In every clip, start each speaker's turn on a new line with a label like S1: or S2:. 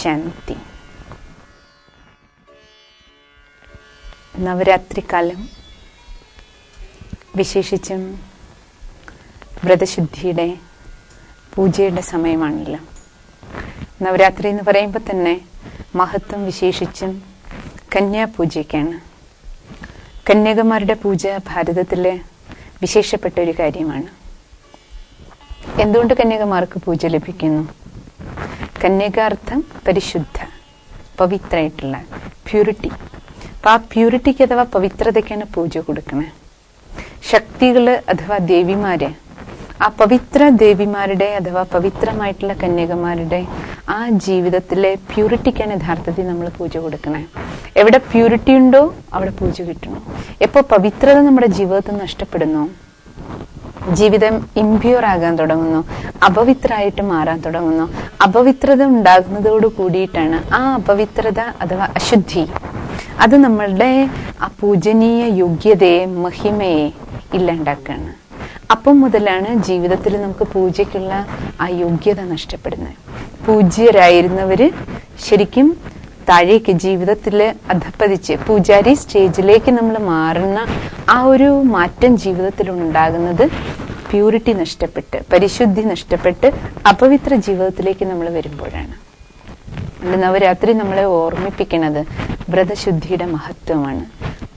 S1: ശാന്തി. നവരാത്രികാലം വിശേഷിച്ചും വ്രതശുദ്ധിയുടെ പൂജയുടെ സമയമാണല്ലോ. നവരാത്രി എന്ന് പറയുമ്പോൾ തന്നെ മഹത്വം വിശേഷിച്ചും കന്യാപൂജയ്ക്കാണ്. കന്യകമാരുടെ പൂജ ഭാരതത്തിലെ വിശേഷപ്പെട്ട ഒരു കാര്യമാണ്. എന്തുകൊണ്ട് കന്യകമാർക്ക് പൂജ ലഭിക്കുന്നു? കന്യകാർത്ഥം പരിശുദ്ധ, പവിത്രമായിട്ടുള്ള പ്യൂരിറ്റി. അപ്പൊ ആ പ്യൂരിറ്റിക്ക് അഥവാ പവിത്രതയ്ക്കാണ് പൂജ കൊടുക്കുന്നത്. ശക്തികള് അഥവാ ദേവിമാര്, ആ പവിത്ര ദേവിമാരുടെ അഥവാ പവിത്രമായിട്ടുള്ള കന്യകമാരുടെ ആ ജീവിതത്തിലെ പ്യൂരിറ്റിക്കാണ് യഥാർത്ഥത്തിൽ നമ്മൾ പൂജ കൊടുക്കണേ. എവിടെ പ്യൂരിറ്റി ഉണ്ടോ അവിടെ പൂജ കിട്ടണം. എപ്പോ പവിത്രത നമ്മുടെ ജീവിതത്തിൽ നഷ്ടപ്പെടുന്നു, ജീവിതം ഇംപ്യൂർ ആകാൻ തുടങ്ങുന്നു, അപവിത്രമായിട്ട് മാറാൻ തുടങ്ങുന്നു, അപവിത്രത ഉണ്ടാകുന്നതോട് കൂടിയിട്ടാണ് ആ അപവിത്രത അഥവാ അശുദ്ധി അത് നമ്മളുടെ ആ പൂജനീയ യോഗ്യതയെ, മഹിമയെ ഇല്ലാണ്ടാക്കാണ്. അപ്പം മുതലാണ് ജീവിതത്തിൽ നമുക്ക് പൂജയ്ക്കുള്ള ആ യോഗ്യത നഷ്ടപ്പെടുന്നത്. പൂജ്യരായിരുന്നവര് ശരിക്കും താഴേക്ക് ജീവിതത്തില് അധപ്പതിച്ച് പൂജാരി സ്റ്റേജിലേക്ക് നമ്മൾ മാറുന്ന ആ ഒരു മാറ്റം ജീവിതത്തിൽ ഉണ്ടാകുന്നത് പ്യൂരിറ്റി നഷ്ടപ്പെട്ട്, പരിശുദ്ധി നഷ്ടപ്പെട്ട് അപവിത്ര ജീവിതത്തിലേക്ക് നമ്മൾ വരുമ്പോഴാണ്. നവരാത്രി നമ്മളെ ഓർമ്മിപ്പിക്കുന്നത് വ്രതശുദ്ധിയുടെ മഹത്വമാണ്,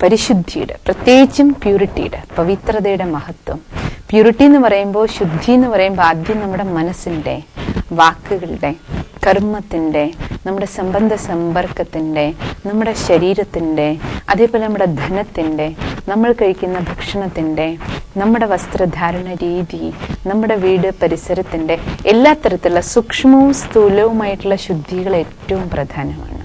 S1: പരിശുദ്ധിയുടെ, പ്രത്യേകിച്ചും പ്യൂരിറ്റിയുടെ, പവിത്രതയുടെ മഹത്വം. പ്യൂരിറ്റി എന്ന് പറയുമ്പോൾ, ശുദ്ധി എന്ന് പറയുമ്പോൾ ആദ്യം നമ്മുടെ മനസ്സിന്റെ, വാക്കുകളുടെ, കർമ്മത്തിന്റെ, നമ്മുടെ സംബന്ധ സമ്പർക്കത്തിന്റെ, നമ്മുടെ ശരീരത്തിന്റെ, അതേപോലെ നമ്മുടെ ധനത്തിന്റെ, നമ്മൾ കഴിക്കുന്ന ഭക്ഷണത്തിന്റെ, നമ്മുടെ വസ്ത്രധാരണ രീതി, നമ്മുടെ വീട് പരിസരത്തിന്റെ എല്ലാ തരത്തിലുള്ള സൂക്ഷ്മവും സ്ഥൂലവുമായിട്ടുള്ള ശുദ്ധികൾ ഏറ്റവും പ്രധാനമാണ്.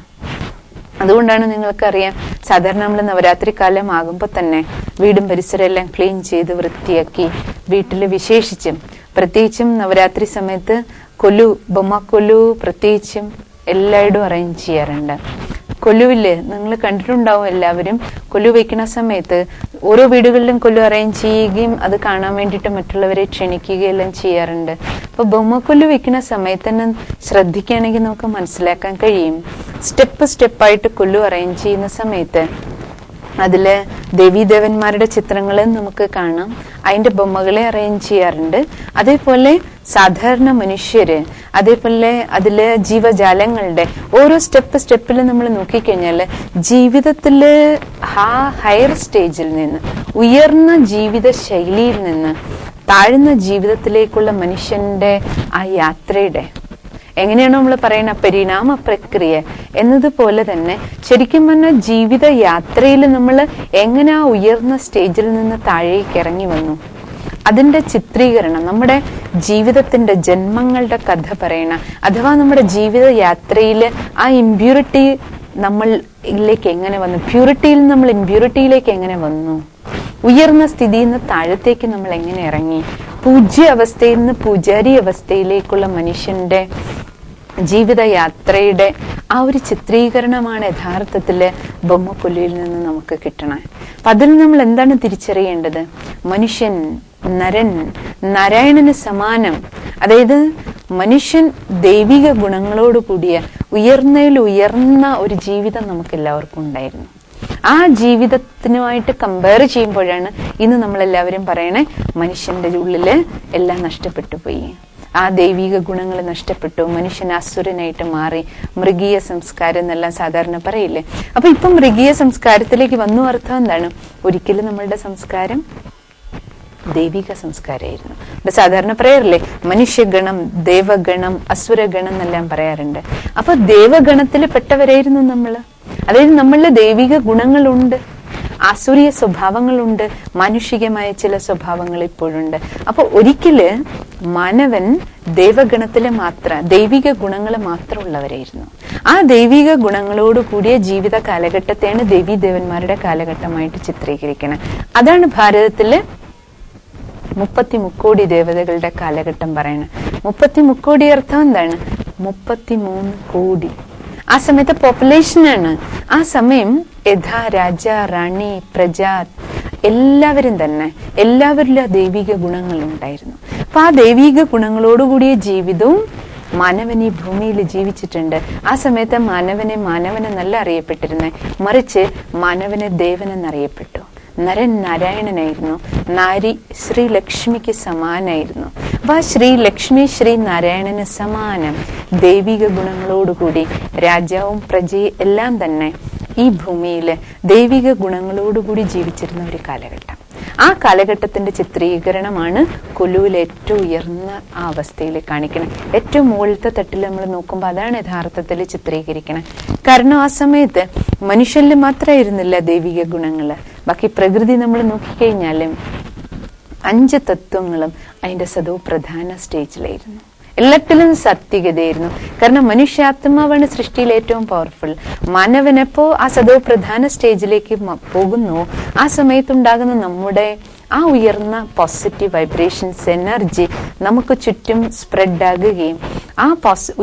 S1: അതുകൊണ്ടാണ് നിങ്ങൾക്കറിയാം, സാധാരണ നമ്മൾ നവരാത്രി കാലം ആകുമ്പോൾ തന്നെ വീടും പരിസരം എല്ലാം ക്ലീൻ ചെയ്ത് വൃത്തിയാക്കി, വീട്ടില് വിശേഷിച്ചും പ്രത്യേകിച്ചും നവരാത്രി സമയത്ത് കൊലു, ബൊമ്മക്കൊലു പ്രത്യേകിച്ചും എല്ലായിടും അറേഞ്ച് ചെയ്യാറുണ്ട്. കൊലുവില് നിങ്ങൾ കണ്ടിട്ടുണ്ടാവും എല്ലാവരും, കൊലു വെക്കുന്ന സമയത്ത് ഓരോ വീടുകളിലും കൊലു അറേഞ്ച് ചെയ്യുകയും അത് കാണാൻ വേണ്ടിയിട്ട് മറ്റുള്ളവരെ ക്ഷണിക്കുകയെല്ലാം ചെയ്യാറുണ്ട്. അപ്പൊ ബൊമ്മക്കൊലു വെക്കുന്ന സമയത്ത് തന്നെ ശ്രദ്ധിക്കുകയാണെങ്കിൽ നമുക്ക് മനസ്സിലാക്കാൻ കഴിയും, സ്റ്റെപ്പായിട്ട് കൊലു അറേഞ്ച് ചെയ്യുന്ന സമയത്ത് അതില് ദേവീദേവന്മാരുടെ ചിത്രങ്ങളെ നമുക്ക് കാണാം, അതിന്റെ ബൊമ്മകളെ അറേഞ്ച് ചെയ്യാറുണ്ട്. അതേപോലെ സാധാരണ മനുഷ്യര്, അതേപോലെ അതില് ജീവജാലങ്ങളുടെ ഓരോ സ്റ്റെപ്പിൽ നമ്മൾ നോക്കിക്കഴിഞ്ഞാല് ജീവിതത്തില് ആ ഹയർ സ്റ്റേജിൽ നിന്ന്, ഉയർന്ന ജീവിത ശൈലിയിൽ നിന്ന് താഴ്ന്ന ജീവിതത്തിലേക്കുള്ള മനുഷ്യന്റെ ആ യാത്രയുടെ എങ്ങനെയാണോ നമ്മൾ പറയുന്ന പരിണാമ പ്രക്രിയ എന്നതുപോലെ തന്നെ ശരിക്കും പറഞ്ഞാൽ ജീവിത യാത്രയിൽ നമ്മൾ എങ്ങനെ ആ ഉയർന്ന സ്റ്റേജിൽ നിന്ന് താഴേക്ക് ഇറങ്ങി വന്നു, അതിന്റെ ചിത്രീകരണം, നമ്മുടെ ജീവിതത്തിന്റെ ജന്മങ്ങളുടെ കഥ പറയണ, അഥവാ നമ്മുടെ ജീവിത യാത്രയിൽ ആ ഇമ്പ്യൂരിറ്റി നമ്മളിലേക്ക് എങ്ങനെ വന്നു, പ്യൂരിറ്റിയിൽ നമ്മൾ ഇമ്പ്യൂരിറ്റിയിലേക്ക് എങ്ങനെ വന്നു, ഉയർന്ന സ്ഥിതിയിൽ നിന്ന് താഴത്തേക്ക് നമ്മൾ എങ്ങനെ ഇറങ്ങി, പൂജ്യ അവസ്ഥയിൽ നിന്ന് പൂജാരി അവസ്ഥയിലേക്കുള്ള മനുഷ്യന്റെ ജീവിതയാത്രയുടെ ആ ഒരു ചിത്രീകരണമാണ് യഥാർത്ഥത്തില് ബൊമ്മക്കൊല്ലിയിൽ നിന്ന് നമുക്ക് കിട്ടണേ. അപ്പൊ അതിൽ നമ്മൾ എന്താണ് തിരിച്ചറിയേണ്ടത്? മനുഷ്യൻ, നരൻ, നാരായണന് സമാനം, അതായത് മനുഷ്യൻ ദൈവിക ഗുണങ്ങളോട് കൂടിയ ഉയർന്ന ഒരു ജീവിതം നമുക്ക് എല്ലാവർക്കും ഉണ്ടായിരുന്നു. ആ ജീവിതത്തിനുമായിട്ട് കമ്പയർ ചെയ്യുമ്പോഴാണ് ഇന്ന് നമ്മളെല്ലാവരും പറയണേ മനുഷ്യന്റെ ഉള്ളില് എല്ലാം നഷ്ടപ്പെട്ടു പോയി, ആ ദൈവിക ഗുണങ്ങൾ നഷ്ടപ്പെട്ടു, മനുഷ്യൻ അസുരനായിട്ട് മാറി, മൃഗീയ സംസ്കാരം എന്നെല്ലാം സാധാരണ പറയില്ലേ. അപ്പൊ ഇപ്പൊ മൃഗീയ സംസ്കാരത്തിലേക്ക് വന്നു. അർത്ഥം എന്താണ്? ഒരിക്കലും നമ്മളുടെ സംസ്കാരം ദൈവിക സംസ്കാരമായിരുന്നു. സാധാരണ പറയാറില്ലേ മനുഷ്യഗണം, ദേവഗണം, അസുരഗണം എന്നെല്ലാം പറയാറുണ്ട്. അപ്പൊ ദേവഗണത്തിൽ പെട്ടവരായിരുന്നു നമ്മള്. അതായത് നമ്മളില് ദൈവിക ഗുണങ്ങളുണ്ട്, ആസുരീയ സ്വഭാവങ്ങളുണ്ട്, മാനുഷികമായ ചില സ്വഭാവങ്ങൾ ഇപ്പോഴുണ്ട്. അപ്പൊ ഒരിക്കല് മാനവൻ ദേവഗണത്തിലെ ദൈവിക ഗുണങ്ങൾ മാത്രമുള്ളവരായിരുന്നു. ആ ദൈവിക ഗുണങ്ങളോട് കൂടിയ ജീവിത കാലഘട്ടത്തെയാണ് ദേവീദേവന്മാരുടെ കാലഘട്ടമായിട്ട് ചിത്രീകരിക്കുന്നത്. അതാണ് ഭാരതത്തില് 33 കോടി ദേവതകളുടെ കാലഘട്ടം പറയണത്. 33 കോടി അർത്ഥം എന്താണ്? 33 കോടി. ആ സമയത്തെ പോപ്പുലേഷനാണ്. ആ സമയം യഥാ രാജ, റാണി, പ്രജ എല്ലാവരും തന്നെ, എല്ലാവരിലും ആ ദൈവിക ഗുണങ്ങൾ ഉണ്ടായിരുന്നു. അപ്പൊ ആ ദൈവിക ഗുണങ്ങളോടുകൂടിയ ജീവിതവും മാനവൻ ഈ ഭൂമിയിൽ ജീവിച്ചിട്ടുണ്ട്. ആ സമയത്ത് മാനവനെ നല്ല അറിയപ്പെട്ടിരുന്നേ, മറിച്ച് മാനവനെ ദേവനെന്നറിയപ്പെട്ടു. നരൻ നാരായണനായിരുന്നു, നാരി ശ്രീ ലക്ഷ്മിക്ക് സമാനായിരുന്നു. അപ്പൊ ആ ശ്രീ ലക്ഷ്മി ശ്രീ നാരായണന് സമാനം ദൈവിക ഗുണങ്ങളോടുകൂടി രാജാവും പ്രജയും എല്ലാം തന്നെ ഈ ഭൂമിയില് ദൈവിക ഗുണങ്ങളോടുകൂടി ജീവിച്ചിരുന്ന ഒരു കാലഘട്ടം. ആ കാലഘട്ടത്തിന്റെ ചിത്രീകരണമാണ് കൊലുവിൽ ഏറ്റവും ഉയർന്ന ആ അവസ്ഥയിൽ കാണിക്കണം. ഏറ്റവും മുകളിലത്തെ തട്ടിൽ നമ്മൾ നോക്കുമ്പോൾ അതാണ് യഥാർത്ഥത്തിൽ ചിത്രീകരിക്കണം. കാരണം ആ സമയത്ത് മനുഷ്യരിൽ മാത്രമായിരുന്നില്ല ദൈവിക ഗുണങ്ങള്, ബാക്കി പ്രകൃതി നമ്മൾ നോക്കിക്കഴിഞ്ഞാലും 5 തത്വങ്ങളും അതിന്റെ സദോ പ്രധാന സ്റ്റേജിലായിരുന്നു. എല്ലാത്തിലും സത്യഗതയായിരുന്നു. കാരണം മനുഷ്യാത്മാവാണ് സൃഷ്ടിയിൽ ഏറ്റവും പവർഫുൾ. മാനവനെപ്പോ ആ സദോ പ്രധാന സ്റ്റേജിലേക്ക് പോകുന്നു, ആ സമയത്തുണ്ടാകുന്ന നമ്മുടെ ആ ഉയർന്ന പോസിറ്റീവ് വൈബ്രേഷൻസ് എനർജി നമുക്ക് ചുറ്റും സ്പ്രെഡ് ആകുകയും ആ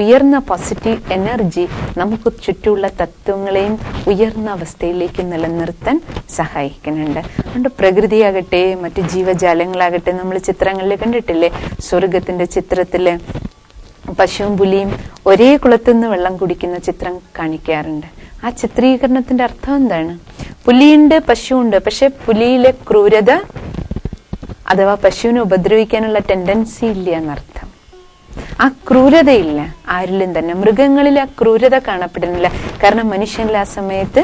S1: ഉയർന്ന പോസിറ്റീവ് എനർജി നമുക്ക് ചുറ്റുമുള്ള തത്വങ്ങളെയും ഉയർന്ന അവസ്ഥയിലേക്ക് നിലനിർത്താൻ സഹായിക്കുന്നുണ്ട്. അതുകൊണ്ട് പ്രകൃതിയാകട്ടെ മറ്റു ജീവജാലങ്ങളാകട്ടെ, നമ്മൾ ചിത്രങ്ങളിൽ കണ്ടിട്ടില്ലേ, സ്വർഗത്തിന്റെ ചിത്രത്തില് പശുവും പുലിയും ഒരേ കുളത്തിൽ നിന്ന് വെള്ളം കുടിക്കുന്ന ചിത്രം കാണിക്കാറുണ്ട്. ആ ചിത്രീകരണത്തിന്റെ അർത്ഥം എന്താണ്? പുലിയുണ്ട്, പശുവുണ്ട്, പക്ഷെ പുലിയിലെ ക്രൂരത അഥവാ പശുവിനെ ഉപദ്രവിക്കാനുള്ള ടെൻഡൻസി ഇല്ല എന്നർത്ഥം. ആ ക്രൂരതയില്ല ആരിലും തന്നെ. മൃഗങ്ങളിൽ ആ ക്രൂരത കാണപ്പെടുന്നില്ല. കാരണം മനുഷ്യനിൽ ആ സമയത്ത്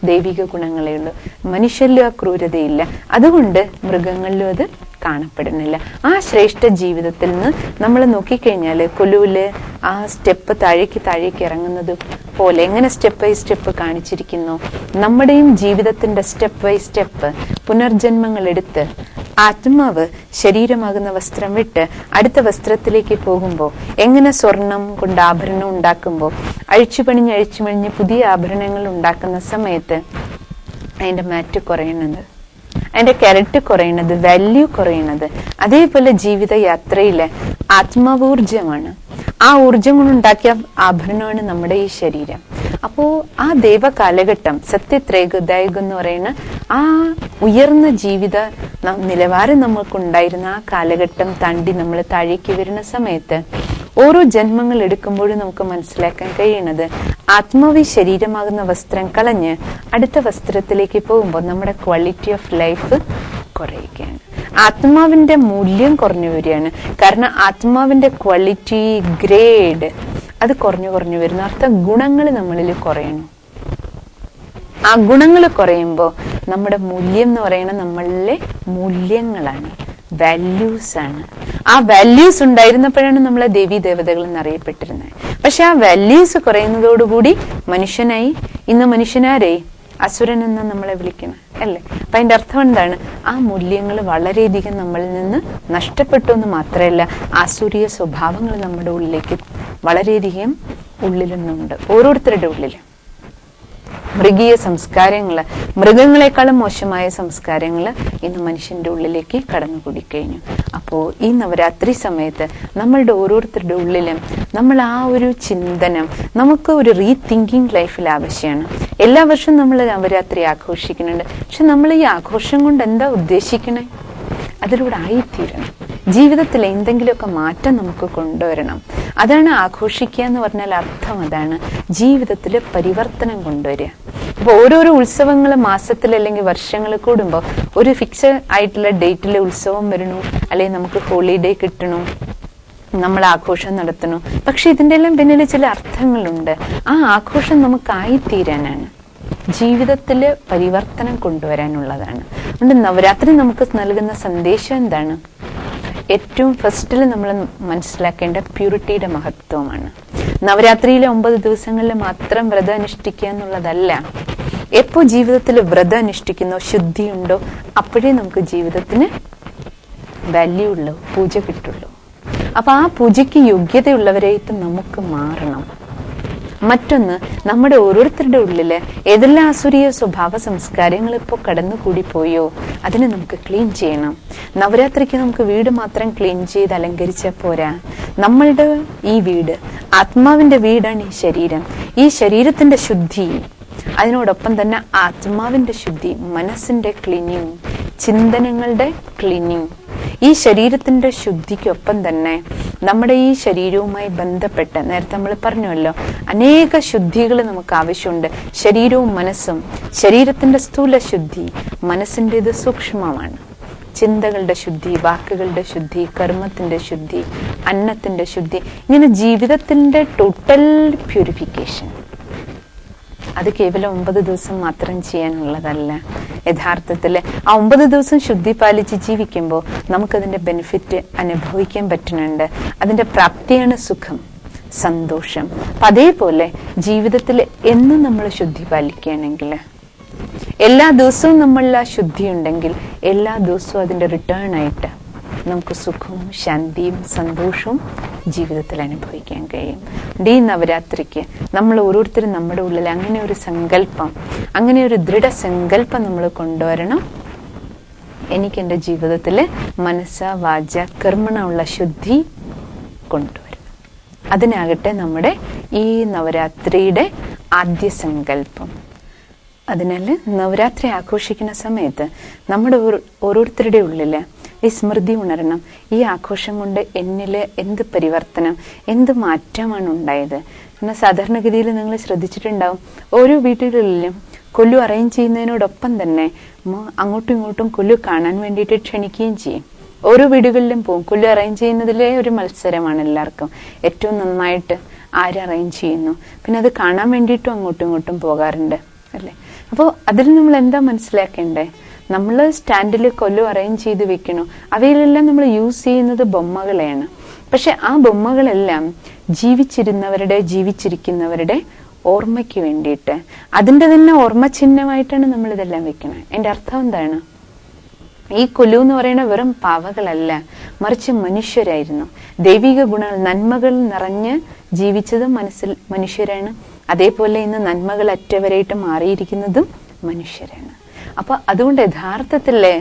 S1: ദൈവിക ഗുണങ്ങളേ ഉള്ളൂ. മനുഷ്യരിലും ആ ക്രൂരതയില്ല, അതുകൊണ്ട് മൃഗങ്ങളിലും അത് കാണപ്പെടുന്നില്ല. ആ ശ്രേഷ്ഠ ജീവിതത്തിൽ നിന്ന് നമ്മൾ നോക്കിക്കഴിഞ്ഞാല് കൊലുവില് ആ സ്റ്റെപ്പ് താഴേക്ക് ഇറങ്ങുന്നത് പോലെ എങ്ങനെ സ്റ്റെപ്പ് ബൈ സ്റ്റെപ്പ് കാണിച്ചിരിക്കുന്നു. നമ്മുടെയും ജീവിതത്തിന്റെ സ്റ്റെപ്പ് ബൈ സ്റ്റെപ്പ് പുനർജന്മങ്ങൾ എടുത്ത് ആത്മാവ് ശരീരമാകുന്ന വസ്ത്രം വിട്ട് അടുത്ത വസ്ത്രത്തിലേക്ക് പോകുമ്പോൾ എങ്ങനെ സ്വർണം കൊണ്ട് ആഭരണം ഉണ്ടാക്കുമ്പോൾ അഴിച്ചുപണിഞ്ഞ് പുതിയ ആഭരണങ്ങൾ ഉണ്ടാക്കുന്ന സമയത്ത് അതിന്റെ മാറ്റ് കുറയണത്, അതിന്റെ ക്യാരറ്റ് കുറയണത്, വാല്യൂ കുറയണത്. അതേപോലെ ജീവിത യാത്രയിലെ ആത്മാവൂർജമാണ്. ആ ഊർജം കൊണ്ടുണ്ടാക്കിയ ആഭരണമാണ് നമ്മുടെ ഈ ശരീരം. അപ്പോ ആ ദൈവ കാലഘട്ടം സത്യത്രേകദായകം എന്ന് പറയുന്ന ആ ഉയർന്ന ജീവിത നിലവാരം നമ്മൾക്കുണ്ടായിരുന്ന ആ കാലഘട്ടം താണ്ടി നമ്മൾ താഴേക്ക് വരുന്ന സമയത്ത് ഓരോ ജന്മങ്ങൾ എടുക്കുമ്പോഴും നമുക്ക് മനസ്സിലാക്കാൻ കഴിയണത് ആത്മാവി ശരീരമാകുന്ന വസ്ത്രം കളഞ്ഞ് അടുത്ത വസ്ത്രത്തിലേക്ക് പോകുമ്പോൾ നമ്മുടെ ക്വാളിറ്റി ഓഫ് ലൈഫ് കുറയുകയാണ്. ആത്മാവിന്റെ മൂല്യം കുറഞ്ഞു വരികയാണ്. കാരണം ആത്മാവിന്റെ ക്വാളിറ്റി ഗ്രേഡ് അത് കുറഞ്ഞു വരുന്നു. അർത്ഥം ഗുണങ്ങൾ നമ്മളിൽ കുറയണം. ആ ഗുണങ്ങൾ കുറയുമ്പോൾ നമ്മുടെ മൂല്യം എന്ന് പറയുന്നത് നമ്മളിലെ മൂല്യങ്ങളാണ്, വാല്യൂസ് ആണ്. ആ വാല്യൂസ് ഉണ്ടായിരുന്നപ്പോഴാണ് നമ്മളെ ദേവീ ദേവതകൾ എന്നറിയപ്പെട്ടിരുന്നത്. പക്ഷെ ആ വാല്യൂസ് കുറയുന്നതോടുകൂടി മനുഷ്യനായി. ഇന്ന് മനുഷ്യനാരായി? അസുരൻ എന്ന് നമ്മളെ വിളിക്കണം അല്ലേ? അപ്പൊ അതിന്റെ അർത്ഥം എന്താണ്? ആ മൂല്യങ്ങൾ വളരെയധികം നമ്മളിൽ നിന്ന് നഷ്ടപ്പെട്ടു എന്ന് മാത്രമല്ല, ആസുരീയ സ്വഭാവങ്ങൾ നമ്മുടെ ഉള്ളിലേക്ക് വളരെയധികം ഉള്ളിലൊന്നുണ്ട്. ഓരോരുത്തരുടെ ഉള്ളിലും മൃഗീയ സംസ്കാരങ്ങള്, മൃഗങ്ങളെക്കാളും മോശമായ സംസ്കാരങ്ങള് ഇന്ന് മനുഷ്യന്റെ ഉള്ളിലേക്ക് കടന്നുകൂടിക്കഴിഞ്ഞു. അപ്പോ ഈ നവരാത്രി സമയത്ത് നമ്മളുടെ ഓരോരുത്തരുടെ ഉള്ളിലും നമ്മൾ ആ ഒരു ചിന്തനം, നമുക്ക് ഒരു റീതിങ്കിങ് ലൈഫിൽ ആവശ്യമാണ്. എല്ലാ വർഷവും നമ്മൾ നവരാത്രി ആഘോഷിക്കുന്നുണ്ട്. പക്ഷെ നമ്മൾ ഈ ആഘോഷം കൊണ്ട് എന്താ ഉദ്ദേശിക്കണേ? അതിലൂടെ ആയിത്തീരണം. ജീവിതത്തിൽ എന്തെങ്കിലുമൊക്കെ മാറ്റം നമുക്ക് കൊണ്ടുവരണം. അതാണ് ആഘോഷിക്കുക എന്ന് പറഞ്ഞാൽ അർത്ഥം. അതാണ് ജീവിതത്തിൽ പരിവർത്തനം കൊണ്ടുവരിക. അപ്പൊ ഓരോരോ ഉത്സവങ്ങൾ മാസത്തിൽ അല്ലെങ്കിൽ വർഷങ്ങൾ കൂടുമ്പോൾ ഒരു ഫിക്സ് ആയിട്ടുള്ള ഡേറ്റിൽ ഉത്സവം വരണു, അല്ലെങ്കിൽ നമുക്ക് ഹോളിഡേ കിട്ടണു, നമ്മൾ ആഘോഷം നടത്തണു. പക്ഷെ ഇതിന്റെ എല്ലാം പിന്നിൽ ചില അർത്ഥങ്ങളുണ്ട്. ആ ആഘോഷം നമുക്കായിത്തീരാനാണ്, ജീവിതത്തില് പരിവർത്തനം കൊണ്ടുവരാനുള്ളതാണ്. അതുകൊണ്ട് നവരാത്രി നമുക്ക് നൽകുന്ന സന്ദേശം എന്താണ്? ഏറ്റവും ഫസ്റ്റിൽ നമ്മൾ മനസ്സിലാക്കേണ്ട പ്യൂരിറ്റിയുടെ മഹത്വമാണ്. നവരാത്രിയിലെ 9 ദിവസങ്ങളിൽ മാത്രം വ്രതം അനുഷ്ഠിക്കുക എന്നുള്ളതല്ല. എപ്പോ ജീവിതത്തിൽ വ്രതം അനുഷ്ഠിക്കുന്നോ, ശുദ്ധിയുണ്ടോ, അപ്പോഴേ നമുക്ക് ജീവിതത്തിന് വാല്യൂ ഉള്ളൂ, പൂജ കിട്ടുള്ളൂ. അപ്പൊ ആ പൂജയ്ക്ക് യോഗ്യതയുള്ളവരായിട്ട് നമുക്ക് മാറണം. മറ്റൊന്ന്, നമ്മുടെ ഓരോരുത്തരുടെ ഉള്ളില് ഏതെല്ലാം ആസുരീയ സ്വഭാവ സംസ്കാരങ്ങൾ ഇപ്പോൾ കടന്നുകൂടി പോയോ അതിനെ നമുക്ക് ക്ലീൻ ചെയ്യണം. നവരാത്രിക്ക് നമുക്ക് വീട് മാത്രം ക്ലീൻ ചെയ്ത് അലങ്കരിച്ചാൽ പോരാ. നമ്മളുടെ ഈ വീട് ആത്മാവിന്റെ വീടാണ്. ഈ ശരീരം, ഈ ശരീരത്തിന്റെ ശുദ്ധി, അതിനോടൊപ്പം തന്നെ ആത്മാവിന്റെ ശുദ്ധി, മനസ്സിന്റെ ക്ലീനിങ്, ചിന്തനങ്ങളുടെ ക്ലീനിങ്, ഈ ശരീരത്തിന്റെ ശുദ്ധിക്കൊപ്പം തന്നെ നമ്മുടെ ഈ ശരീരവുമായി ബന്ധപ്പെട്ട് നേരത്തെ നമ്മൾ പറഞ്ഞല്ലോ, അനേക ശുദ്ധികൾ നമുക്ക് ആവശ്യമുണ്ട്. ശരീരവും മനസ്സും. ശരീരത്തിന്റെ സ്ഥൂല ശുദ്ധി, മനസ്സിൻ്റെത് സൂക്ഷ്മമാണ്. ചിന്തകളുടെ ശുദ്ധി, വാക്കുകളുടെ ശുദ്ധി, കർമ്മത്തിന്റെ ശുദ്ധി, അന്നത്തിന്റെ ശുദ്ധി, ഇങ്ങനെ ജീവിതത്തിന്റെ ടോട്ടൽ പ്യൂരിഫിക്കേഷൻ. അത് കേവലം 9 ദിവസം മാത്രം ചെയ്യാനുള്ളതല്ല. യഥാർത്ഥത്തില് ആ 9 ദിവസം ശുദ്ധി പാലിച്ച് ജീവിക്കുമ്പോൾ നമുക്കതിന്റെ ബെനിഫിറ്റ് അനുഭവിക്കാൻ പറ്റുന്നുണ്ട്. അതിന്റെ പ്രാപ്തിയാണ് സുഖം, സന്തോഷം. അതേപോലെ ജീവിതത്തിൽ എന്നും നമ്മൾ ശുദ്ധി പാലിക്കുകയാണെങ്കിൽ, എല്ലാ ദിവസവും നമ്മളിൽ ആ ശുദ്ധി ഉണ്ടെങ്കിൽ, എല്ലാ ദിവസവും അതിന്റെ റിട്ടേൺ ആയിട്ട് നമുക്ക് സുഖവും ശാന്തിയും സന്തോഷവും ജീവിതത്തിൽ അനുഭവിക്കാൻ കഴിയും. ഈ നവരാത്രിക്ക് നമ്മൾ ഓരോരുത്തരും നമ്മുടെ ഉള്ളിൽ അങ്ങനെ ഒരു സങ്കല്പം, അങ്ങനെ ഒരു ദൃഢസങ്കല്പം നമ്മൾ കൊണ്ടുവരണം. എനിക്ക് എൻ്റെ ജീവിതത്തില് മനസ്സ വാച കർമ്മണ ഉള്ള ശുദ്ധി കൊണ്ടുവരണം. അതിനാകട്ടെ നമ്മുടെ ഈ നവരാത്രിയുടെ ആദ്യ സങ്കല്പം. അതിനാൽ നവരാത്രി ആഘോഷിക്കുന്ന സമയത്ത് നമ്മുടെ ഓരോരുത്തരുടെ ഉള്ളില് ഈ സ്മൃതി ഉണരണം. ഈ ആഘോഷം കൊണ്ട് എന്നില് എന്ത് പരിവർത്തനം, എന്ത് മാറ്റമാണ് ഉണ്ടായത്. എന്നാൽ സാധാരണഗതിയിൽ നിങ്ങൾ ശ്രദ്ധിച്ചിട്ടുണ്ടാവും, ഓരോ വീടുകളിലും കൊല്ലു അറേഞ്ച് ചെയ്യുന്നതിനോടൊപ്പം തന്നെ അങ്ങോട്ടും ഇങ്ങോട്ടും കൊല്ലു കാണാൻ വേണ്ടിയിട്ട് ക്ഷണിക്കുകയും ചെയ്യും. ഓരോ വീടുകളിലും പോകും. കൊല്ലു അറേഞ്ച് ചെയ്യുന്നതിലെ ഒരു മത്സരമാണ് എല്ലാവർക്കും. ഏറ്റവും നന്നായിട്ട് ആര് അറേഞ്ച് ചെയ്യുന്നു, പിന്നെ അത് കാണാൻ വേണ്ടിയിട്ടും അങ്ങോട്ടും ഇങ്ങോട്ടും പോകാറുണ്ട് അല്ലേ. അപ്പോൾ അതിൽ നമ്മൾ എന്താ മനസ്സിലാക്കേണ്ടേ? നമ്മൾ സ്റ്റാൻഡിൽ കൊല്ലു അറേഞ്ച് ചെയ്ത് വെക്കണോ, അവയിലെല്ലാം നമ്മൾ യൂസ് ചെയ്യുന്നത് ബൊമ്മകളെയാണ്. പക്ഷെ ആ ബൊമ്മകളെല്ലാം ജീവിച്ചിരിക്കുന്നവരുടെ ഓർമ്മയ്ക്ക് വേണ്ടിയിട്ട്, അതിൻ്റെ തന്നെ ഓർമ്മ ചിഹ്നമായിട്ടാണ് നമ്മൾ ഇതെല്ലാം വെക്കണത്. എൻ്റെ അർത്ഥം എന്താണ്? ഈ കൊല്ലു എന്ന് പറയുന്ന വെറും പാവകളല്ല, മറിച്ച് മനുഷ്യരായിരുന്നു. ദൈവിക ഗുണങ്ങൾ, നന്മകൾ നിറഞ്ഞ് ജീവിച്ചത് മനുഷ്യരാണ്. അതേപോലെ ഇന്ന് നന്മകൾ അറ്റവരായിട്ട് മാറിയിരിക്കുന്നതും മനുഷ്യരാണ്. അപ്പൊ അതുകൊണ്ട് യഥാർത്ഥത്തില്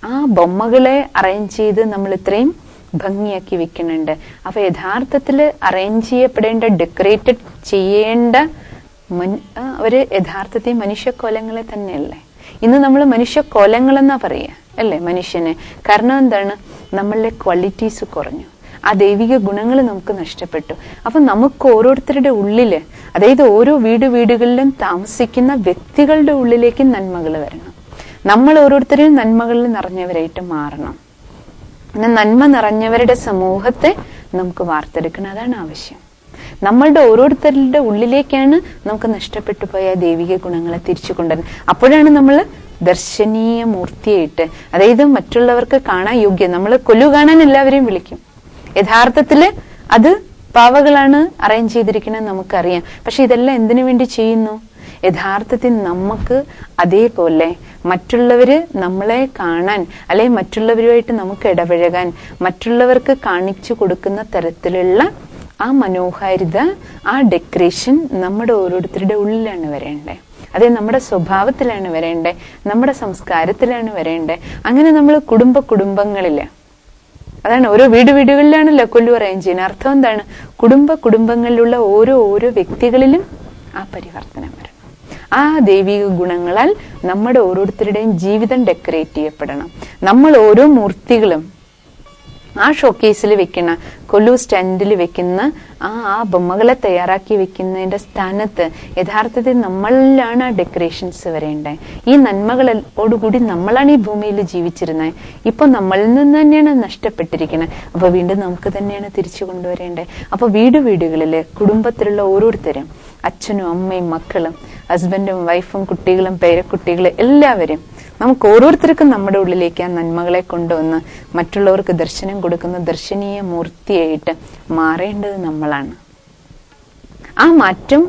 S1: ആ ബൊമ്മകളെ അറേഞ്ച് ചെയ്ത് നമ്മൾ ഇത്രയും ഭംഗിയാക്കി വെക്കുന്നുണ്ട്. അപ്പൊ യഥാർത്ഥത്തില് അറേഞ്ച് ചെയ്യപ്പെടേണ്ട, ഡെക്കറേറ്റഡ് ചെയ്യേണ്ട അവര് യഥാർത്ഥത്തിൽ മനുഷ്യക്കോലങ്ങളെ തന്നെയല്ലേ. ഇന്ന് നമ്മൾ മനുഷ്യക്കോലങ്ങളെന്നാ പറയുക അല്ലേ മനുഷ്യന്. കാരണം എന്താണ്? നമ്മളുടെ ക്വാളിറ്റീസ് കുറഞ്ഞു, ആ ദൈവിക ഗുണങ്ങൾ നമുക്ക് നഷ്ടപ്പെട്ടു. അപ്പൊ നമുക്ക് ഓരോരുത്തരുടെ ഉള്ളില്, അതായത് ഓരോ വീടുകളിലും താമസിക്കുന്ന വ്യക്തികളുടെ ഉള്ളിലേക്ക് നന്മകൾ വരണം. നമ്മൾ ഓരോരുത്തരും നന്മകളിൽ നിറഞ്ഞവരായിട്ട് മാറണം. പിന്നെ നന്മ നിറഞ്ഞവരുടെ സമൂഹത്തെ നമുക്ക് വാർത്തെടുക്കണം. അതാണ് ആവശ്യം. നമ്മളുടെ ഓരോരുത്തരുടെ ഉള്ളിലേക്കാണ് നമുക്ക് നഷ്ടപ്പെട്ടു പോയ ദൈവിക ഗുണങ്ങളെ തിരിച്ചു കൊണ്ടുവരുന്നത്. അപ്പോഴാണ് നമ്മൾ ദർശനീയ മൂർത്തിയായിട്ട്, അതായത് മറ്റുള്ളവർക്ക് കാണാൻ യോഗ്യം. നമ്മൾ കൊല്ലു കാണാൻ എല്ലാവരെയും വിളിക്കും. യഥാർത്ഥത്തില് അത് പാവകളാണ് അറേഞ്ച് ചെയ്തിരിക്കുന്നത് നമുക്കറിയാം. പക്ഷെ ഇതെല്ലാം എന്തിനു വേണ്ടി ചെയ്യുന്നു? യഥാർത്ഥത്തിൽ നമുക്ക് അതേപോലെ മറ്റുള്ളവര് നമ്മളെ കാണാൻ, അല്ലെങ്കിൽ മറ്റുള്ളവരുമായിട്ട് നമുക്ക് ഇടപഴകാൻ, മറ്റുള്ളവർക്ക് കാണിച്ചു കൊടുക്കുന്ന തരത്തിലുള്ള ആ മനോഹാരിത, ആ ഡെക്കറേഷൻ നമ്മുടെ ഓരോരുത്തരുടെ ഉള്ളിലാണ് വരേണ്ടേ. അതേ നമ്മുടെ സ്വഭാവത്തിലാണ് വരേണ്ടേ, നമ്മുടെ സംസ്കാരത്തിലാണ് വരേണ്ടേ. അങ്ങനെ നമ്മൾ കുടുംബങ്ങളില്, അതാണ് ഓരോ വീടുകളിലാണല്ലോ കൊല്ലു അറേഞ്ച് ചെയ്യുന്നത്. അർത്ഥം എന്താണ്? കുടുംബങ്ങളിലുള്ള ഓരോ വ്യക്തികളിലും ആ പരിവർത്തനം വരണം. ആ ദൈവിക ഗുണങ്ങളാൽ നമ്മുടെ ഓരോരുത്തരുടെയും ജീവിതം ഡെക്കറേറ്റ് ചെയ്യപ്പെടണം. നമ്മൾ ഓരോ മൂർത്തികളും ആ ഷോക്കേസിൽ വെക്കുന്ന, കൊല്ലു സ്റ്റാൻഡിൽ വെക്കുന്ന ആ ബൊമ്മകളെ തയ്യാറാക്കി വെക്കുന്നതിന്റെ സ്ഥാനത്ത് യഥാർത്ഥത്തിൽ നമ്മളിലാണ് ആ ഡെക്കറേഷൻസ് വരേണ്ടത്. ഈ നന്മകളോടുകൂടി നമ്മളാണ് ഈ ഭൂമിയിൽ ജീവിച്ചിരുന്നത്. ഇപ്പൊ നമ്മളിൽ നിന്ന് തന്നെയാണ് നഷ്ടപ്പെട്ടിരിക്കുന്നത്. അപ്പൊ വീണ്ടും നമുക്ക് തന്നെയാണ് തിരിച്ചു കൊണ്ടുവരേണ്ടത്. അപ്പൊ വീടുകളില് കുടുംബത്തിലുള്ള ഓരോരുത്തരും, അച്ഛനും അമ്മയും മക്കളും, ഹസ്ബൻഡും വൈഫും കുട്ടികളും പേരക്കുട്ടികളും എല്ലാവരും, നമുക്ക് ഓരോരുത്തർക്കും നമ്മുടെ ഉള്ളിലേക്ക് ആ നന്മകളെ കൊണ്ടുവന്ന് മറ്റുള്ളവർക്ക് ദർശനം കൊടുക്കുന്ന ദർശനീയ മൂർത്തിയായിട്ട് മാറേണ്ടത് നമ്മളാണ്. ആ മാറ്റം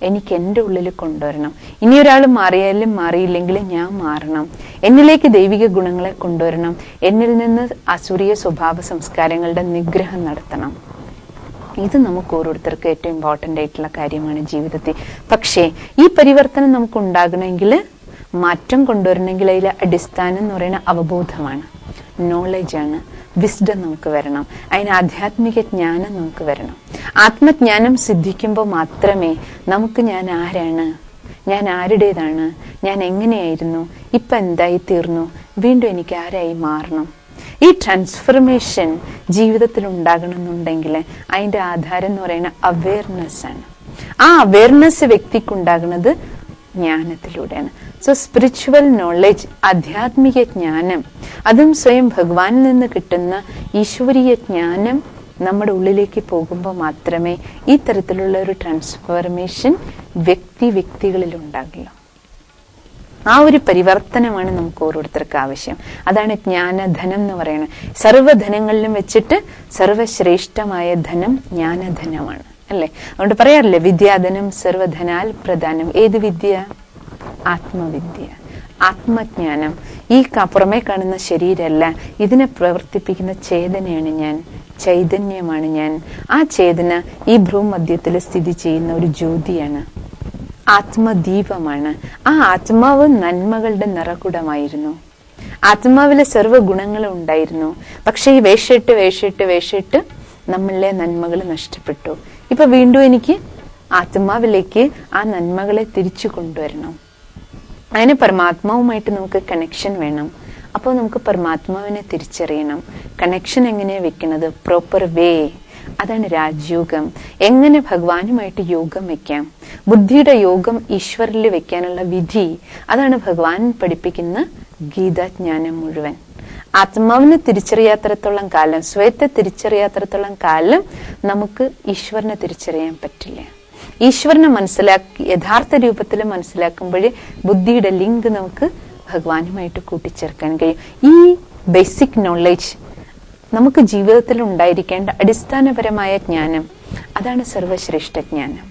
S1: എനിക്ക് എൻ്റെ ഉള്ളിൽ കൊണ്ടുവരണം. ഇനിയൊരാൾ മാറിയാലും മാറിയില്ലെങ്കിലും ഞാൻ മാറണം. എന്നിലേക്ക് ദൈവിക ഗുണങ്ങളെ കൊണ്ടുവരണം. എന്നിൽ നിന്ന് അസുരീയ സ്വഭാവ സംസ്കാരങ്ങളുടെ നിഗ്രഹം നടത്തണം. ഇത് നമുക്ക് ഓരോരുത്തർക്കും ഏറ്റവും ഇമ്പോർട്ടൻ്റ് ആയിട്ടുള്ള കാര്യമാണ് ജീവിതത്തിൽ. പക്ഷേ ഈ പരിവർത്തനം നമുക്ക് ഉണ്ടാകണമെങ്കിൽ, മാറ്റം കൊണ്ടുവരണമെങ്കിൽ അതിലെ അടിസ്ഥാനം എന്ന് പറയുന്ന അവബോധമാണ്, നോളജാണ്, വിസ്ഡം നമുക്ക് വരണം. അതിന് ആധ്യാത്മിക ജ്ഞാനം നമുക്ക് വരണം. ആത്മജ്ഞാനം സിദ്ധിക്കുമ്പോൾ മാത്രമേ നമുക്ക് ഞാൻ ആരാണ്, ഞാൻ ആരുടേതാണ്, ഞാൻ എങ്ങനെയായിരുന്നു, ഇപ്പൊ എന്തായി തീർന്നു, വീണ്ടും എനിക്ക് ആരായി മാറണം, ഈ ട്രാൻസ്ഫർമേഷൻ ജീവിതത്തിൽ ഉണ്ടാകണമെന്നുണ്ടെങ്കിൽ അതിന്റെ ആധാരം എന്ന് പറയുന്നത് അവയർനെസ് ആണ്. ആ അവയർനെസ് വ്യക്തിക്കുണ്ടാകുന്നത് ജ്ഞാനത്തിലൂടെയാണ്. സോ സ്പിരിച്വൽ നോളജ്, ആധ്യാത്മിക ജ്ഞാനം, അതും സ്വയം ഭഗവാനിൽ നിന്ന് കിട്ടുന്ന ഈശ്വരീയ ജ്ഞാനം നമ്മുടെ ഉള്ളിലേക്ക് പോകുമ്പോൾ മാത്രമേ ഈ തരത്തിലുള്ള ഒരു ട്രാൻസ്ഫോർമേഷൻ വ്യക്തികളിൽ ഉണ്ടാകില്ല. ആ ഒരു പരിവർത്തനമാണ് നമുക്ക് ഓരോരുത്തർക്ക് ആവശ്യം. അതാണ് ജ്ഞാനധനം എന്ന് പറയുന്നത്. സർവ്വധനങ്ങളിലും വെച്ചിട്ട് സർവശ്രേഷ്ഠമായ ധനം ജ്ഞാനധനമാണ്, അല്ലെ? അതുകൊണ്ട് പറയാറില്ലേ, വിദ്യാധനം സർവധനാൽ പ്രധാനം. ഏത് വിദ്യ? ആത്മവിദ്യ, ആത്മജ്ഞാനം. ഈ പുറമേ കാണുന്ന ശരീരമല്ല, ഇതിനെ പ്രവർത്തിപ്പിക്കുന്ന ചേതനയാണ് ഞാൻ, ചൈതന്യമാണ് ഞാൻ. ആ ചേതന ഈ ഭ്രൂമധ്യത്തിൽ സ്ഥിതി ചെയ്യുന്ന ഒരു ജ്യോതിയാണ്, ആത്മദീപമാണ്. ആ ആത്മാവ് നന്മകളുടെ നിറകുടമായിരുന്നു. ആത്മാവിലെ സർവ്വ ഗുണങ്ങളും ഉണ്ടായിരുന്നു. പക്ഷെ ഈ വേഷിട്ട് നമ്മളിലെ നന്മകൾ നഷ്ടപ്പെട്ടു. ഇപ്പൊ വീണ്ടും എനിക്ക് ആത്മാവിലേക്ക് ആ നന്മകളെ തിരിച്ചു കൊണ്ടുവരണം. അതിന് പരമാത്മാവുമായിട്ട് നമുക്ക് കണക്ഷൻ വേണം. അപ്പോൾ നമുക്ക് പരമാത്മാവിനെ തിരിച്ചറിയണം. കണക്ഷൻ എങ്ങനെയാ വെക്കുന്നത്? പ്രോപ്പർ വേ. അതാണ് രാജയോഗം. എങ്ങനെ ഭഗവാനുമായിട്ട് യോഗം വെക്കാം, ബുദ്ധിയുടെ യോഗം ഈശ്വരിൽ വെക്കാനുള്ള വിധി, അതാണ് ഭഗവാൻ പഠിപ്പിക്കുന്ന ഗീതാജ്ഞാനം മുഴുവൻ. ആത്മാവിനെ തിരിച്ചറിയാത്തടത്തോളം കാലം, സ്വയത്തെ തിരിച്ചറിയാത്തടത്തോളം കാലം നമുക്ക് ഈശ്വരനെ തിരിച്ചറിയാൻ പറ്റില്ല. ഈശ്വരനെ യഥാർത്ഥ രൂപത്തിൽ മനസ്സിലാക്കുമ്പോഴേ ബുദ്ധിയുടെ ലിങ്ക് നമുക്ക് ഭഗവാനുമായിട്ട് കൂട്ടിച്ചേർക്കാൻ കഴിയും. ഈ ബേസിക് നോളജ് നമുക്ക് ജീവിതത്തിൽ ഉണ്ടായിരിക്കേണ്ട അടിസ്ഥാനപരമായ ജ്ഞാനം, അതാണ് സർവശ്രേഷ്ഠ ജ്ഞാനം.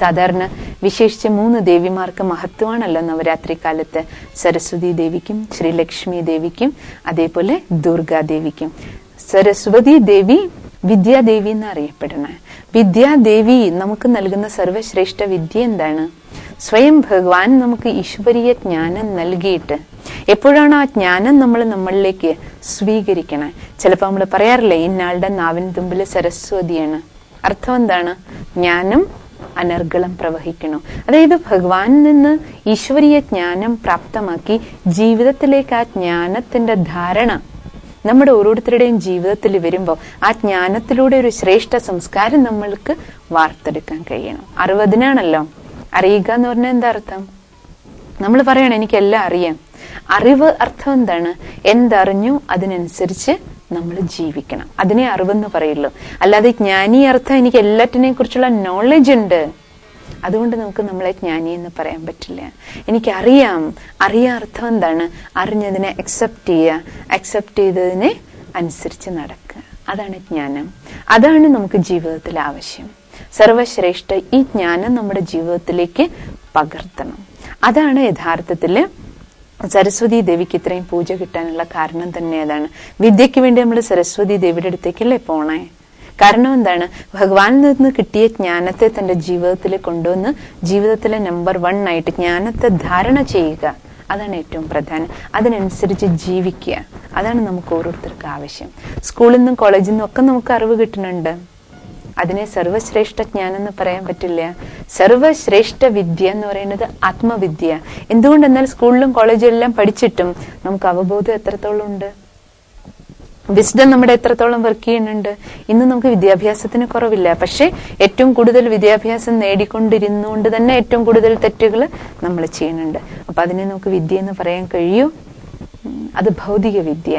S1: സാധാരണ വിശേഷിച്ച് 3 ദേവിമാർക്ക് മഹത്വമാണല്ലോ നവരാത്രി കാലത്ത്. സരസ്വതി ദേവിക്കും, ശ്രീലക്ഷ്മി ദേവിക്കും, അതേപോലെ ദുർഗാദേവിക്കും. സരസ്വതി ദേവി വിദ്യാദേവി എന്ന് അറിയപ്പെടണേ. വിദ്യാദേവി നമുക്ക് നൽകുന്ന സർവശ്രേഷ്ഠ വിദ്യ എന്താണ്? സ്വയം ഭഗവാൻ നമുക്ക് ഈശ്വരീയ ജ്ഞാനം നൽകിയിട്ട് എപ്പോഴാണ് ആ ജ്ഞാനം നമ്മളിലേക്ക് സ്വീകരിക്കണേ. ചിലപ്പോ നമ്മൾ പറയാറില്ലേ, ഇന്നാളുടെ നാവിന് തുമ്പില് സരസ്വതിയാണ്. അർത്ഥം എന്താണ്? ജ്ഞാനം അനർഗളം പ്രവഹിക്കണു. അതായത് ഭഗവാനിൽ നിന്ന് ഈശ്വരീയ ജ്ഞാനം പ്രാപ്തമാക്കി ജീവിതത്തിലേക്ക് ആ ജ്ഞാനത്തിന്റെ ധാരണ നമ്മുടെ ഓരോരുത്തരുടെയും ജീവിതത്തിൽ വരുമ്പോൾ ആ ജ്ഞാനത്തിലൂടെ ഒരു ശ്രേഷ്ഠ സംസ്കാരം നമ്മൾക്ക് വാർത്തെടുക്കാൻ കഴിയണം. അറിവതിനാണല്ലോ. അറിയുക എന്ന് പറഞ്ഞാൽ എന്താ അർത്ഥം? നമ്മൾ പറയണം എനിക്കെല്ലാം അറിയാം. അറിവ് അർത്ഥം എന്താണ്? എന്തറിഞ്ഞു അതിനനുസരിച്ച് നമ്മൾ ജീവിക്കണം. അതിനെ അറിവെന്ന് പറയുള്ളൂ. അല്ലാതെ ജ്ഞാനി അർത്ഥം എനിക്ക് എല്ലാറ്റിനെ കുറിച്ചുള്ള നോളജ് ഉണ്ട്, അതുകൊണ്ട് നമുക്ക് നമ്മളെ ജ്ഞാനി എന്ന് പറയാൻ പറ്റില്ല. എനിക്കറിയാം. അറിയാൻ അർത്ഥം എന്താണ്? അറിഞ്ഞതിനെ അക്സെപ്റ്റ് ചെയ്യുക, അക്സെപ്റ്റ് ചെയ്തതിനെ അനുസരിച്ച് നടക്കുക. അതാണ് ജ്ഞാനം. അതാണ് നമുക്ക് ജീവിതത്തിൽ ആവശ്യം. സർവശ്രേഷ്ഠ ഈ ജ്ഞാനം നമ്മുടെ ജീവിതത്തിലേക്ക് പകർത്തണം. അതാണ് യഥാർത്ഥത്തില് സരസ്വതി ദേവിക്ക് ഇത്രയും പൂജ കിട്ടാനുള്ള കാരണം തന്നെ അതാണ്. വിദ്യക്ക് വേണ്ടി നമ്മൾ സരസ്വതി ദേവിയുടെ അടുത്തേക്കല്ലേ പോണേ? കാരണം എന്താണ്? ഭഗവാനിൽ നിന്ന് കിട്ടിയ ജ്ഞാനത്തെ തന്റെ ജീവിതത്തിൽ കൊണ്ടുവന്ന് ജീവിതത്തിലെ നമ്പർ 1 ആയിട്ട് ജ്ഞാനത്തെ ധാരണ ചെയ്യുക. അതാണ് ഏറ്റവും പ്രധാനം. അതിനനുസരിച്ച് ജീവിക്കുക. അതാണ് നമുക്ക് ഓരോരുത്തർക്ക് ആവശ്യം. സ്കൂളിൽ നിന്നും കോളേജിൽ നിന്നും ഒക്കെ നമുക്ക് അറിവ് കിട്ടുന്നുണ്ട്. അതിനെ സർവശ്രേഷ്ഠ ജ്ഞാനം എന്ന് പറയാൻ പറ്റില്ല. സർവശ്രേഷ്ഠ വിദ്യ എന്ന് പറയുന്നത് ആത്മവിദ്യ. എന്തുകൊണ്ടെന്നാൽ സ്കൂളിലും കോളേജിലും എല്ലാം പഠിച്ചിട്ടും നമുക്ക് അവബോധം എത്രത്തോളം ഉണ്ട്? വിസ്ഡം നമ്മുടെ എത്രത്തോളം വർക്ക് ചെയ്യുന്നുണ്ട്? ഇന്ന് നമുക്ക് വിദ്യാഭ്യാസത്തിന് കുറവില്ല. പക്ഷെ ഏറ്റവും കൂടുതൽ വിദ്യാഭ്യാസം നേടിക്കൊണ്ടിരുന്നുകൊണ്ട് തന്നെ ഏറ്റവും കൂടുതൽ തെറ്റുകൾ നമ്മൾ ചെയ്യുന്നുണ്ട്. അപ്പൊ അതിനെ നമുക്ക് വിദ്യ എന്ന് പറയാൻ കഴിയൂ? അത് ഭൗതിക വിദ്യ.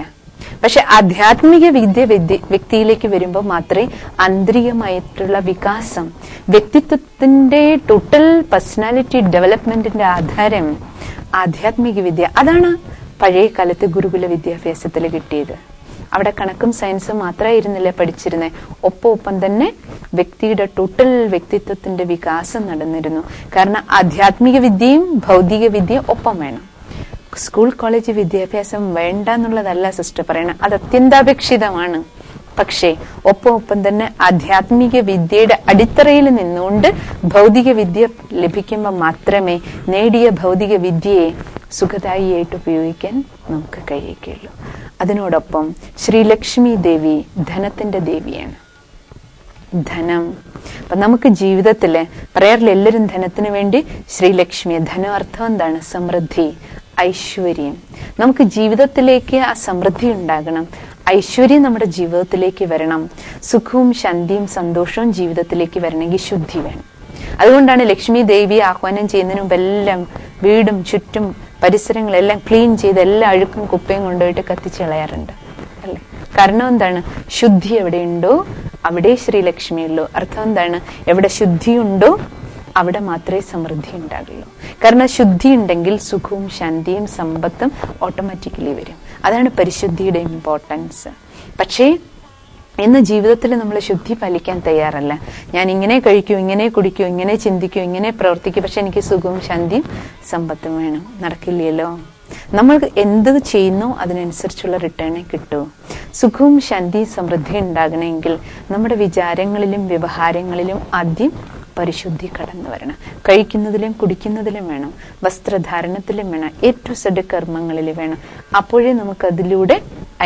S1: പക്ഷെ ആധ്യാത്മിക വിദ്യ വ്യക്തിയിലേക്ക് വരുമ്പോൾ മാത്രമേ ആന്തരികമായിട്ടുള്ള വികാസം, വ്യക്തിത്വത്തിന്റെ ടോട്ടൽ പേഴ്സണാലിറ്റി ഡെവലപ്മെന്റിന്റെ ആധാരം ആധ്യാത്മിക വിദ്യ. അതാണ് പഴയ കാലത്ത് ഗുരുകുല വിദ്യാഭ്യാസത്തിൽ കിട്ടിയത്. അവിടെ കണക്കും സയൻസും മാത്രമായിരുന്നില്ല പഠിച്ചിരുന്നത്, ഒപ്പം തന്നെ വ്യക്തിയുടെ ടോട്ടൽ വ്യക്തിത്വത്തിന്റെ വികാസം നടന്നിരുന്നു. കാരണം ആധ്യാത്മിക വിദ്യയും ഭൗതിക വിദ്യയും ഒപ്പം വേണം. സ്കൂൾ കോളേജ് വിദ്യാഭ്യാസം വേണ്ട എന്നുള്ളതല്ല സിസ്റ്റർ പറയണത്, അത് അത്യന്താപേക്ഷിതമാണ്. പക്ഷേ ഒപ്പം തന്നെ ആധ്യാത്മിക വിദ്യയുടെ അടിത്തറയിൽ നിന്നുകൊണ്ട് ഭൗതിക വിദ്യ ലഭിക്കുമ്പോൾ മാത്രമേ നേടിയ ഭൗതിക വിദ്യയെ സുഖദായിയായിട്ട് ഉപയോഗിക്കാൻ നമുക്ക് കഴിയുകയുള്ളൂ. അതിനോടൊപ്പം ശ്രീലക്ഷ്മി ദേവി ധനത്തിന്റെ ദേവിയാണ്. ധനം അപ്പൊ നമുക്ക് ജീവിതത്തില് പറയാറില്ല എല്ലാവരും ധനത്തിന് വേണ്ടി ശ്രീലക്ഷ്മി. ധനം അർത്ഥം എന്താണ്? സമൃദ്ധി, ഐശ്വര്യം. നമുക്ക് ജീവിതത്തിലേക്ക് ആ സമൃദ്ധി ഉണ്ടാകണം, ഐശ്വര്യം നമ്മുടെ ജീവിതത്തിലേക്ക് വരണം, സുഖവും ശാന്തിയും സന്തോഷവും ജീവിതത്തിലേക്ക് വരണമെങ്കിൽ ശുദ്ധി വേണം. അതുകൊണ്ടാണ് ലക്ഷ്മി ദേവിയെ ആഹ്വാനം ചെയ്യുന്നതിന് മുമ്പ് എല്ലാം വീടും ചുറ്റും പരിസരങ്ങളെല്ലാം ക്ലീൻ ചെയ്ത് എല്ലാ അഴുക്കും കുപ്പയും കൊണ്ടുപോയിട്ട് കത്തിച്ച് കളയാറുണ്ട് അല്ലെ? കാരണം എന്താണ്? ശുദ്ധി എവിടെയുണ്ടോ അവിടെ ശ്രീലക്ഷ്മി ഉള്ളൂ. അർത്ഥം എന്താണ്? എവിടെ ശുദ്ധിയുണ്ടോ അവിടെ മാത്രമേ സമൃദ്ധി ഉണ്ടാകുള്ളൂ. കാരണം ശുദ്ധി ഉണ്ടെങ്കിൽ സുഖവും ശാന്തിയും സമ്പത്തും ഓട്ടോമാറ്റിക്കലി വരും. അതാണ് പരിശുദ്ധിയുടെ ഇമ്പോർട്ടൻസ്. പക്ഷേ ഇന്ന് ജീവിതത്തിൽ നമ്മൾ ശുദ്ധി പാലിക്കാൻ തയ്യാറല്ല. ഞാൻ ഇങ്ങനെ കഴിക്കൂ, ഇങ്ങനെ കുടിക്കൂ, ഇങ്ങനെ ചിന്തിക്കൂ, ഇങ്ങനെ പ്രവർത്തിക്കൂ, പക്ഷെ എനിക്ക് സുഖവും ശാന്തിയും സമ്പത്തും വേണം. നടക്കില്ലല്ലോ. നമ്മൾ എന്ത് ചെയ്യുന്നോ അതിനനുസരിച്ചുള്ള റിട്ടേണേ കിട്ടൂ. സുഖവും ശാന്തിയും സമൃദ്ധി ഉണ്ടാകണമെങ്കിൽ നമ്മുടെ വിചാരങ്ങളിലും വ്യവഹാരങ്ങളിലും ആദ്യം പരിശുദ്ധി കടന്നു വരണം. കഴിക്കുന്നതിലും കുടിക്കുന്നതിലും വേണം, വസ്ത്രധാരണത്തിലും വേണം, A to Z കർമ്മങ്ങളിൽ വേണം. അപ്പോഴേ നമുക്ക് അതിലൂടെ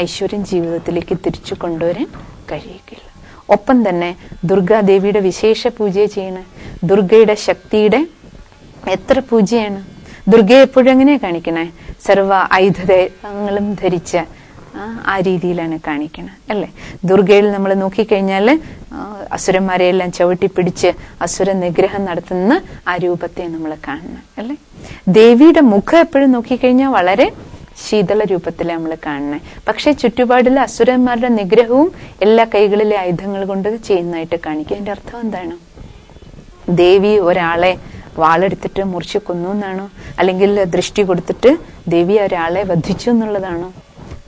S1: ഐശ്വര്യം ജീവിതത്തിലേക്ക് തിരിച്ചു കൊണ്ടുവരാൻ കഴിയുകയില്ല. ഒപ്പം തന്നെ ദുർഗാദേവിയുടെ വിശേഷ പൂജ ചെയ്യണം. ദുർഗയുടെ ശക്തിയുടെ എത്ര പൂജയാണ്. ദുർഗയെ എപ്പോഴും എങ്ങനെയാ കാണിക്കണേ? സർവ ആയുധങ്ങളും ധരിച്ച ആ രീതിയിലാണ് കാണിക്കണം അല്ലെ? ദുർഗയിൽ നമ്മൾ നോക്കിക്കഴിഞ്ഞാല് അസുരന്മാരെയെല്ലാം ചവിട്ടി പിടിച്ച് അസുര നിഗ്രഹം നടത്തുന്ന ആ രൂപത്തെ നമ്മൾ കാണണം അല്ലെ? ദേവിയുടെ മുഖം എപ്പോഴും നോക്കിക്കഴിഞ്ഞാൽ വളരെ ശീതള രൂപത്തിൽ നമ്മൾ കാണണേ. പക്ഷെ ചുറ്റുപാടിലെ അസുരന്മാരുടെ നിഗ്രഹവും എല്ലാ കൈകളിലെ ആയുധങ്ങൾ കൊണ്ട് ചെയ്യുന്നതായിട്ട് കാണിക്കും. അതിന്റെ അർത്ഥം എന്താണ്? ദേവി ഒരാളെ വാളെടുത്തിട്ട് മുറിച്ച് കൊന്നു എന്നാണോ? അല്ലെങ്കിൽ ദൃഷ്ടി കൊടുത്തിട്ട് ദേവി ഒരാളെ വധിച്ചു എന്നുള്ളതാണോ?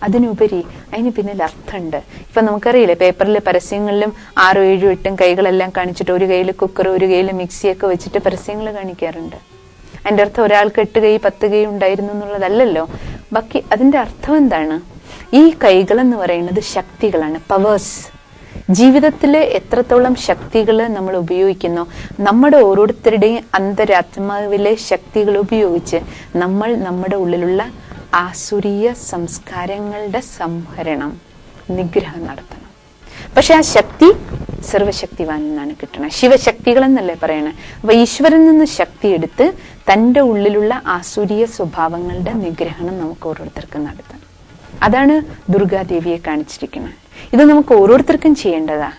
S1: അതിനുപരി അതിന് പിന്നിൽ അർത്ഥമുണ്ട്. ഇപ്പൊ നമുക്കറിയില്ലേ, പേപ്പറിലെ പരസ്യങ്ങളിലും 6, 7, 8 കൈകളെല്ലാം കാണിച്ചിട്ട് ഒരു കയ്യിൽ കുക്കർ ഒരു കയ്യിൽ മിക്സിയൊക്കെ വെച്ചിട്ട് പരസ്യങ്ങൾ കാണിക്കാറുണ്ട്. അതിന്റെ അർത്ഥം ഒരാൾക്ക് 8 കൈ 10 കൈ ഉണ്ടായിരുന്നു എന്നുള്ളതല്ലല്ലോ. ബാക്കി അതിന്റെ അർത്ഥം എന്താണ്? ഈ കൈകൾ എന്ന് പറയുന്നത് ശക്തികളാണ്, പവേഴ്സ്. ജീവിതത്തില് എത്രത്തോളം ശക്തികൾ നമ്മൾ ഉപയോഗിക്കുന്നു, നമ്മുടെ ഓരോരുത്തരുടെയും അന്തരാത്മാവിലെ ശക്തികൾ ഉപയോഗിച്ച് നമ്മൾ നമ്മുടെ ഉള്ളിലുള്ള ആസുരീയ സംസ്കാരങ്ങളുടെ സംഹരണം, നിഗ്രഹം നടത്തണം. പക്ഷെ ആ ശക്തി സർവശക്തിവാൻ എന്നാണ് കിട്ടണത്. ശിവശക്തികൾ എന്നല്ലേ പറയണേ. അപ്പൊ ഈശ്വരൻ നിന്ന് ശക്തി എടുത്ത് തന്റെ ഉള്ളിലുള്ള ആസുരീയ സ്വഭാവങ്ങളുടെ നിഗ്രഹണം നമുക്ക് ഓരോരുത്തർക്കും നടത്തണം. അതാണ് ദുർഗാദേവിയെ കാണിച്ചിരിക്കുന്നത്. ഇത് നമുക്ക് ഓരോരുത്തർക്കും ചെയ്യേണ്ടതാ.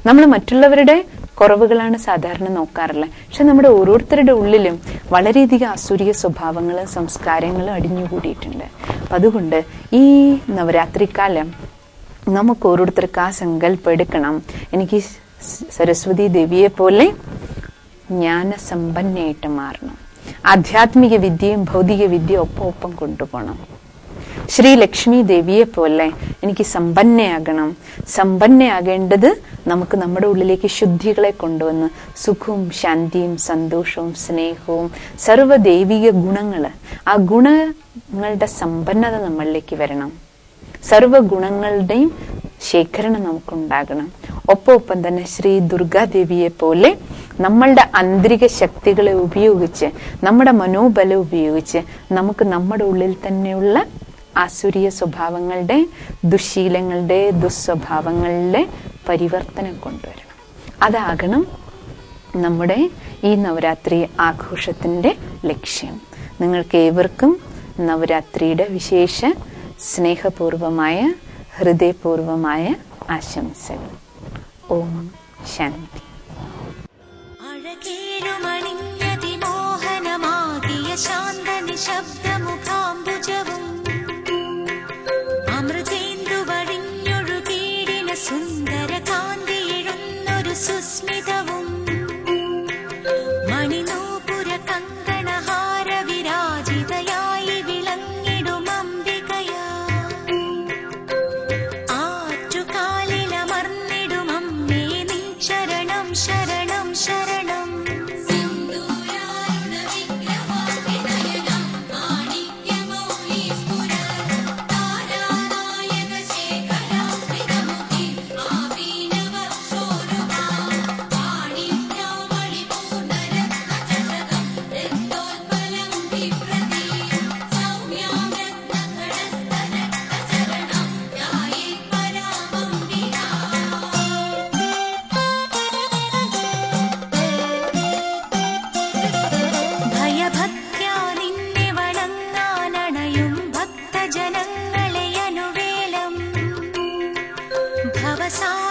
S1: നമ്മൾ മറ്റുള്ളവരുടെ കുറവുകളാണ് സാധാരണ നോക്കാറുള്ളത്. പക്ഷെ നമ്മുടെ ഓരോരുത്തരുടെ ഉള്ളിലും വളരെയധികം അസുരീയ സ്വഭാവങ്ങളും സംസ്കാരങ്ങളും അടിഞ്ഞുകൂടിയിട്ടുണ്ട്. അപ്പൊ അതുകൊണ്ട് ഈ നവരാത്രിക്കാലം നമുക്ക് ഓരോരുത്തർക്ക് ആ സങ്കല്പം എടുക്കണം. എനിക്ക് സരസ്വതി ദേവിയെ പോലെ ജ്ഞാനസമ്പന്നയായിട്ട് മാറണം. ആധ്യാത്മിക വിദ്യയും ഭൗതിക വിദ്യയും ഒപ്പം കൊണ്ടുപോകണം. ശ്രീലക്ഷ്മി ദേവിയെ പോലെ എനിക്ക് സമ്പന്നയാകണം. സമ്പന്നയാകേണ്ടത് നമുക്ക് നമ്മുടെ ഉള്ളിലേക്ക് ശുദ്ധികളെ കൊണ്ടുവന്ന് സുഖവും ശാന്തിയും സന്തോഷവും സ്നേഹവും സർവ്വദൈവിക ഗുണങ്ങള്, ആ ഗുണങ്ങളുടെ സമ്പന്നത നമ്മളിലേക്ക് വരണം. സർവഗുണങ്ങളുടെയും ശേഖരണം നമുക്കുണ്ടാകണം. ഒപ്പം തന്നെ ശ്രീ ദുർഗാദേവിയെ പോലെ നമ്മളുടെ ആന്തരിക ശക്തികളെ ഉപയോഗിച്ച്, നമ്മുടെ മനോബലം ഉപയോഗിച്ച് നമുക്ക് നമ്മുടെ ഉള്ളിൽ തന്നെയുള്ള ആസുരീയ സ്വഭാവങ്ങളുടെ, ദുശീലങ്ങളുടെ, ദുസ്വഭാവങ്ങളുടെ പരിവർത്തനം കൊണ്ടുവരണം. അതാകണം നമ്മുടെ ഈ നവരാത്രി ആഘോഷത്തിന്റെ ലക്ഷ്യം. നിങ്ങൾക്ക് ഏവർക്കും നവരാത്രിയുടെ വിശേഷ സ്നേഹപൂർവമായ ഹൃദയപൂർവമായ ആശംസകൾ. ഓം ശാന്തി. ശാന്ത നിശബ്ദമുഖാംബുജവും അമൃതേന്ദു വഴിഞ്ഞൊഴുകീടിന സുന്ദര കാന്തിയെഴുന്നൊരു സുസ്മിതവും മണിനൂപുര കങ്കണഹാര വിരാജിതയായി വിളങ്ങിടും അംബികയാ ആറ്റുകാലിലമർന്നിടും അമ്മേ നിൻ ശരണം ശരണം ശരണം.
S2: sa